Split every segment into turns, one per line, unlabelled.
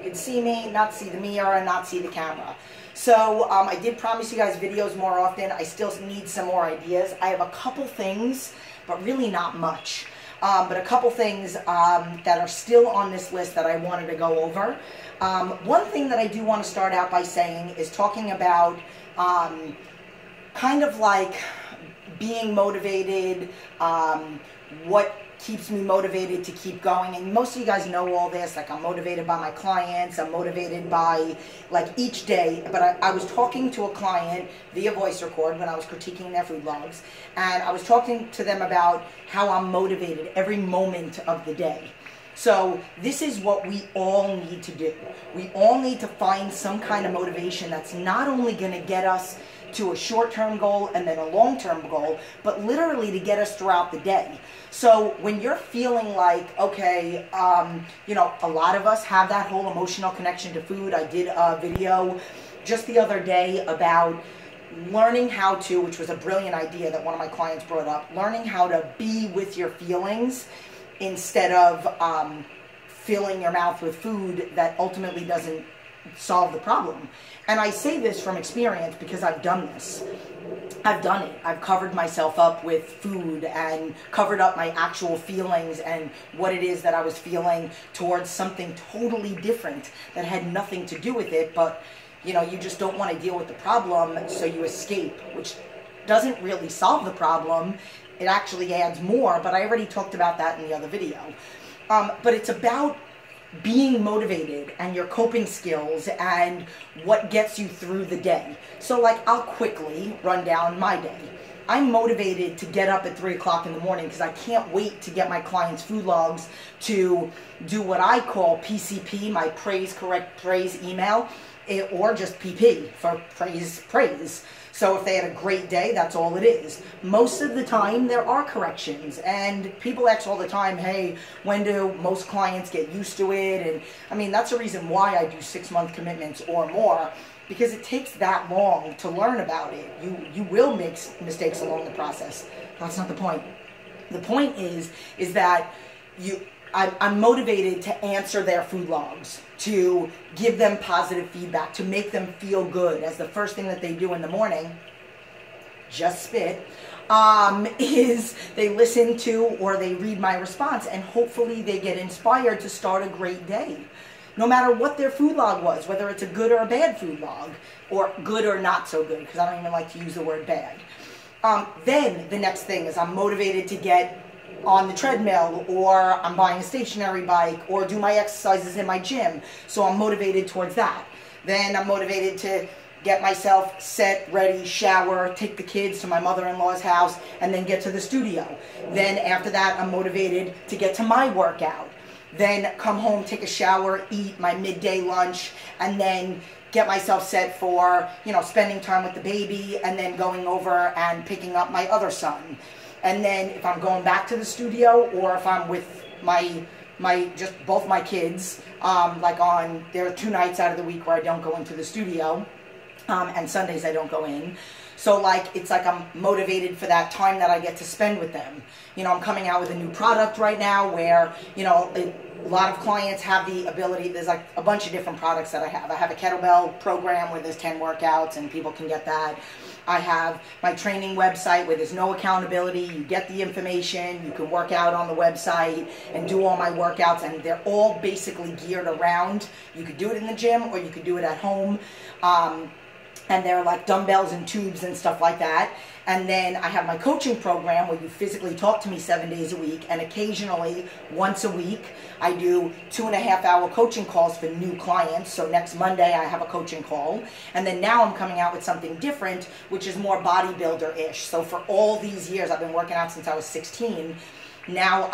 could see me, not see the mirror, and not see the camera. So I did promise you guys videos more often. I still need some more ideas. I have a couple things, but really not much. But a couple things that are still on this list that I wanted to go over. One thing that I do want to start out by saying is talking about kind of like being motivated, what keeps me motivated to keep going. And most of you guys know all this, like I'm motivated by my clients, I'm motivated by like each day. But I was talking to a client via voice record when I was critiquing their food logs, and I was talking to them about how I'm motivated every moment of the day. So this is what we all need to do. We all need to find some kind of motivation that's not only going to get us to a short-term goal and then a long-term goal, but literally to get us throughout the day. So when you're feeling like, okay, you know, a lot of us have that whole emotional connection to food. I did a video just the other day about learning how to, which was a brilliant idea that one of my clients brought up, learning how to be with your feelings instead of filling your mouth with food that ultimately doesn't solve the problem. And I say this from experience because I've done this. I've done it. I've covered myself up with food and covered up my actual feelings and what it is that I was feeling towards something totally different that had nothing to do with it, but you know, you just don't want to deal with the problem, so you escape, which doesn't really solve the problem. It actually adds more, but I already talked about that in the other video. But it's about being motivated and your coping skills and what gets you through the day. So like, I'll quickly run down my day. I'm motivated to get up at 3 o'clock in the morning because I can't wait to get my clients' food logs to do what I call PCP, my correct praise email, or just PP for praise. So if they had a great day, that's all it is. Most of the time, there are corrections. And people ask all the time, hey, when do most clients get used to it? And I mean, that's the reason why I do 6-month commitments or more, because it takes that long to learn about it. You will make mistakes along the process. That's not the point. The point is that I'm motivated to answer their food logs, to give them positive feedback, to make them feel good as the first thing that they do in the morning, just spit, is they listen to or they read my response, and hopefully they get inspired to start a great day. No matter what their food log was, whether it's a good or a bad food log, or good or not so good, because I don't even like to use the word bad. Then the next thing is I'm motivated to get on the treadmill, or I'm buying a stationary bike, or do my exercises in my gym. So I'm motivated towards that. Then I'm motivated to get myself set, ready, shower, take the kids to my mother-in-law's house, and then get to the studio. Then after that, I'm motivated to get to my workout. Then come home, take a shower, eat my midday lunch, and then get myself set for, you know, spending time with the baby, and then going over and picking up my other son. And then if I'm going back to the studio, or if I'm with just both my kids, like there are 2 nights out of the week where I don't go into the studio, and Sundays I don't go in. So like, it's like I'm motivated for that time that I get to spend with them. You know, I'm coming out with a new product right now where, you know, a lot of clients have the ability, there's like a bunch of different products that I have. I have a kettlebell program where there's 10 workouts and people can get that. I have my training website where there's no accountability. You get the information, you can work out on the website and do all my workouts, and they're all basically geared around, you could do it in the gym or you could do it at home. And they're like dumbbells and tubes and stuff like that. And then I have my coaching program where you physically talk to me 7 days a week, and occasionally once a week I do 2.5-hour coaching calls for new clients. So next Monday I have a coaching call, and then now I'm coming out with something different, which is more bodybuilder-ish. So for all these years, I've been working out since I was 16. Now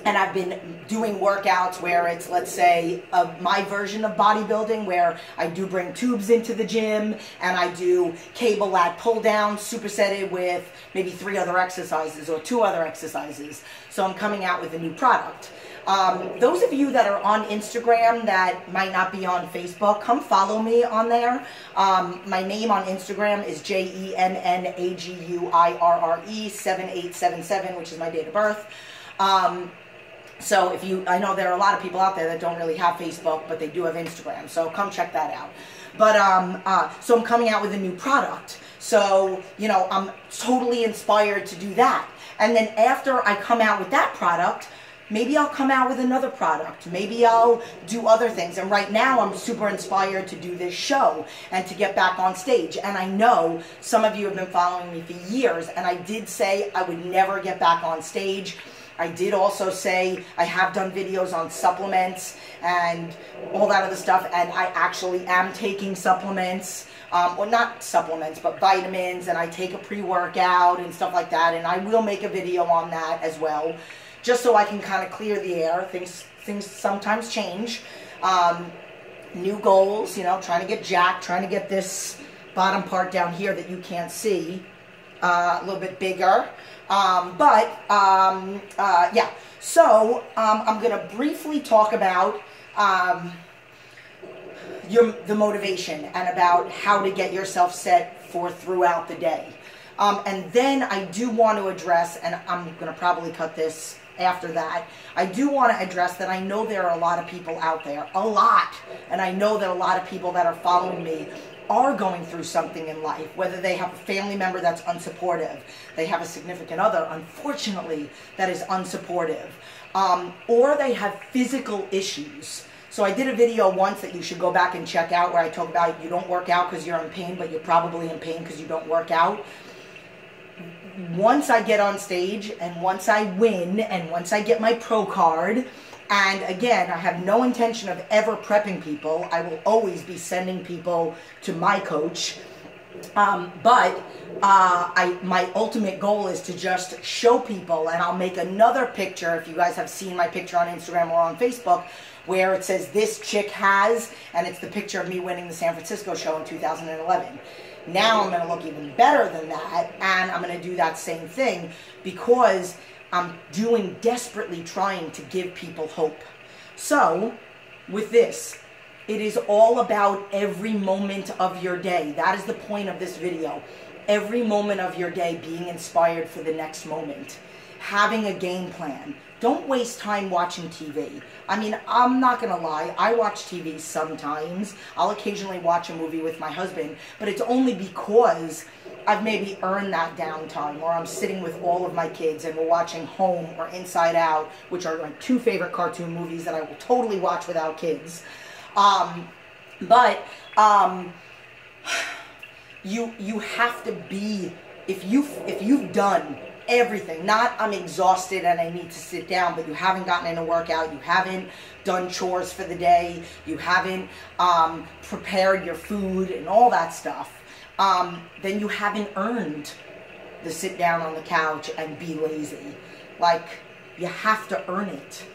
and I've been doing workouts where it's, let's say, my version of bodybuilding, where I do bring tubes into the gym, and I do cable lat pull down supersetted with maybe 3 other exercises or 2 other exercises. So I'm coming out with a new product. Those of you that are on Instagram that might not be on Facebook, come follow me on there. My name on Instagram is jenn.m.aguirre 7877, which is my date of birth. So I know there are a lot of people out there that don't really have Facebook, but they do have Instagram. So come check that out. But so I'm coming out with a new product. So, you know, I'm totally inspired to do that. And then after I come out with that product, maybe I'll come out with another product. Maybe I'll do other things. And right now I'm super inspired to do this show and to get back on stage. And I know some of you have been following me for years, and I did say I would never get back on stage. I did also say I have done videos on supplements and all that other stuff, and I actually am taking supplements. Well, not supplements, but vitamins, and I take a pre-workout and stuff like that, and I will make a video on that as well, just so I can kind of clear the air. Things sometimes change. New goals, you know, trying to get jacked, trying to get this bottom part down here that you can't see a little bit bigger. Yeah, so I'm going to briefly talk about the motivation and about how to get yourself set for throughout the day. And then I do want to address, and I'm going to probably cut this after that, I do want to address that I know there are a lot of people out there, and I know that a lot of people that are following me are going through something in life, whether they have a family member that's unsupportive, they have a significant other, unfortunately, that is unsupportive, or they have physical issues. So I did a video once that you should go back and check out where I talk about you don't work out because you're in pain, but you're probably in pain because you don't work out. Once I get on stage, and once I win, and once I get my pro card, and again, I have no intention of ever prepping people. I will always be sending people to my coach. My ultimate goal is to just show people, and I'll make another picture, if you guys have seen my picture on Instagram or on Facebook, where it says, "This chick has," and it's the picture of me winning the San Francisco show in 2011. Now I'm going to look even better than that, and I'm going to do that same thing because I'm desperately trying to give people hope. So, with this, it is all about every moment of your day. That is the point of this video. Every moment of your day being inspired for the next moment. Having a game plan. Don't waste time watching TV. I mean, I'm not going to lie. I watch TV sometimes. I'll occasionally watch a movie with my husband, but it's only because I've maybe earned that downtime, or I'm sitting with all of my kids and we're watching Home or Inside Out, which are my two favorite cartoon movies that I will totally watch without kids. You have to be, if you've done everything, not I'm exhausted and I need to sit down, but you haven't gotten in a workout, you haven't done chores for the day, you haven't prepared your food and all that stuff, then you haven't earned the sit down on the couch and be lazy. Like, you have to earn it.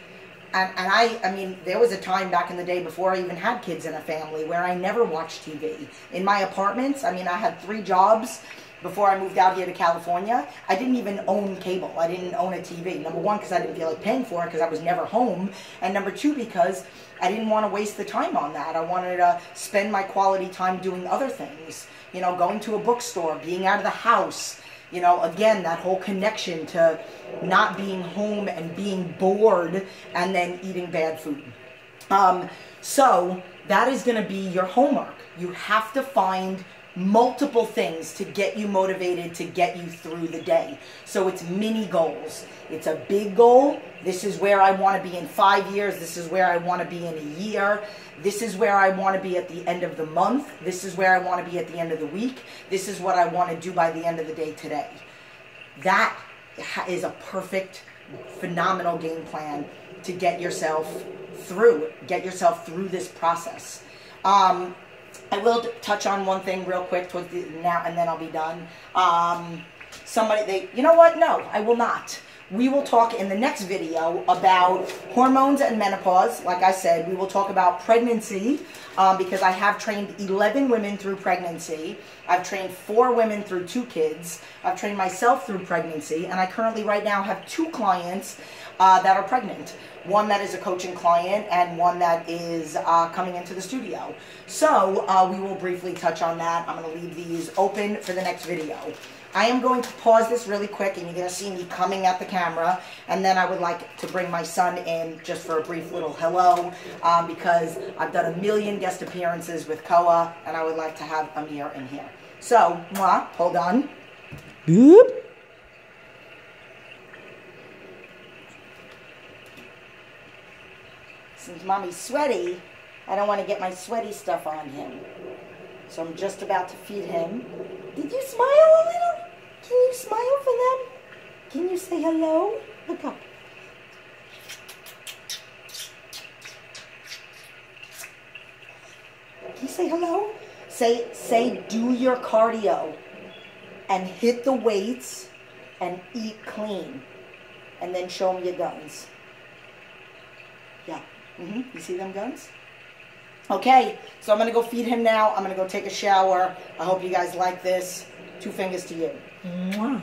And I mean, there was a time back in the day before I even had kids in a family where I never watched TV. In my apartments, I mean, I had 3 jobs before I moved out here to California. I didn't even own cable. I didn't own a TV. Number 1, because I didn't feel like paying for it because I was never home. And number 2, because I didn't want to waste the time on that. I wanted to spend my quality time doing other things. You know, going to a bookstore, being out of the house. You know, again, that whole connection to not being home and being bored and then eating bad food. So that is going to be your homework. You have to find multiple things to get you motivated, to get you through the day. So it's mini goals. It's a big goal. This is where I want to be in 5 years. This is where I want to be in a year. This is where I want to be at the end of the month. This is where I want to be at the end of the week. This is what I want to do by the end of the day today. That is a perfect, phenomenal game plan to get yourself through this process. I will touch on one thing real quick towards now, and then I'll be done. You know what? No, I will not. We will talk in the next video about hormones and menopause. Like I said, we will talk about pregnancy because I have trained 11 women through pregnancy. I've trained 4 women through 2 kids. I've trained myself through pregnancy, and I currently right now have 2 clients that are pregnant. One that is a coaching client and one that is coming into the studio. So we will briefly touch on that. I'm going to leave these open for the next video. I am going to pause this really quick, and you're going to see me coming at the camera, and then I would like to bring my son in just for a brief little hello, because I've done a million guest appearances with Koa, and I would like to have Amir in here. So, mwah, hold on. Boop. Since Mommy's sweaty, I don't want to get my sweaty stuff on him. So I'm just about to feed him. Did you smile a little? Can you smile for them? Can you say hello? Look up. Can you say hello? Say do your cardio and hit the weights and eat clean. And then show them your guns. Yeah. You see them guns? Okay, so I'm going to go feed him now. I'm going to go take a shower. I hope you guys like this. 2 fingers to you. Mwah.